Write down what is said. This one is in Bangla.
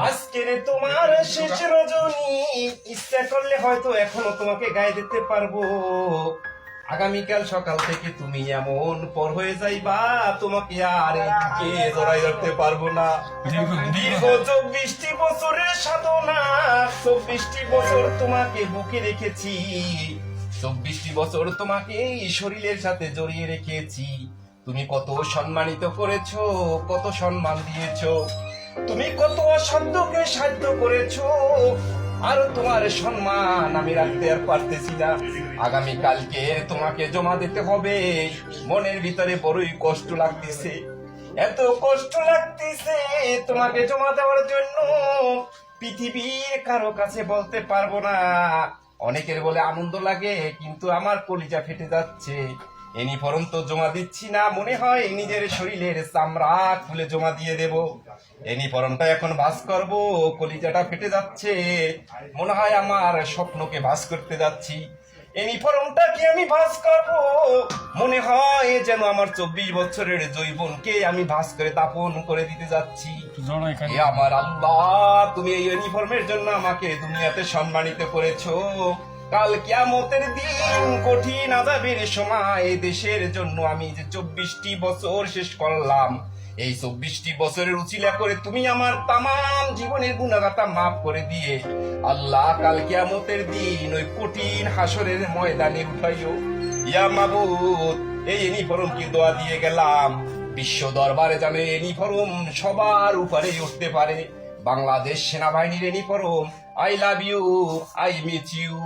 আজকের তোমার শেষ রজনী, ইচ্ছা করলে হয়তো এখনো তোমাকে গায়ে দিতে পারবো। আগামীকাল সকাল থেকে তুমি এমন পর হয়ে যাইবা, তোমাকে আর কে জড়াই ধরতে পারবো না। দীর্ঘ 24টি বছরের সাধনা, 24টি বছর তোমাকে বুকে রেখেছি, 24টি বছর তোমাকে এই শরীরের সাথে জড়িয়ে রেখেছি। তুমি কত সম্মানিত করেছো, কত সম্মান দিয়েছো, তুমি কত অসাধ্যকে সাধ্য করেছো, আর তোমার সম্মান আমি রাখতে আর পারতেছি না। আগামী কালকে তোমাকে জমা দিতে হবে। মনের ভিতরে বড়ই কষ্ট লাগতেছে, এত কষ্ট লাগতেছে তোমাকে জমা দেওয়ার জন্য, পৃথিবীর কারো কাছে বলতে পারবো না। অনেকের বলে আনন্দ লাগে, কিন্তু আমার কলিজা ফেটে যাচ্ছে। ইউনিফর্ম তো জমা দিচ্ছি না, মনে হয় নিজের শরীরের চামড়া খুলে জমা দিয়ে দেব। ইউনিফর্মটা এখন ভাঁজ করব, কলিজাটা ফেটে যাচ্ছে, মনে হয় আমার স্বপ্নকে ভাঁজ করতে যাচ্ছি। ইউনিফর্মটা কি আমি ভাঁজ করব, মনে হয় যেন আমার 24 বছরের যৌবনকে আমি ভাঁজ করে দাফন করে দিতে যাচ্ছি। হে আমার আল্লাহ, তুমি এই ইউনিফর্মের জন্য আমাকে দুনিয়াতে সম্মানিত করেছো। কাল কিয়ামতের দিন কঠিন আযাবের সময় দেশের জন্য আমি যে 24টি বছর শেষ করলাম, এই 24টি বছরের উছিলা করে তুমি আমার তামাম জীবনের গুনাহগাতা মাফ করে দিয়ে আল্লাহ কাল কিয়ামতের দিন ওই কঠিন হাসরের ময়দানে উঠাইও। ইয়া মাবুদ, এই ইউনিফর্ম কি দোয়া দিয়ে গেলাম, বিশ্ব দরবারে যেন ইউনিফর্ম সবার উপরে উঠতে পারে। বাংলাদেশ সেনাবাহিনীর uniform, I love you, I miss you.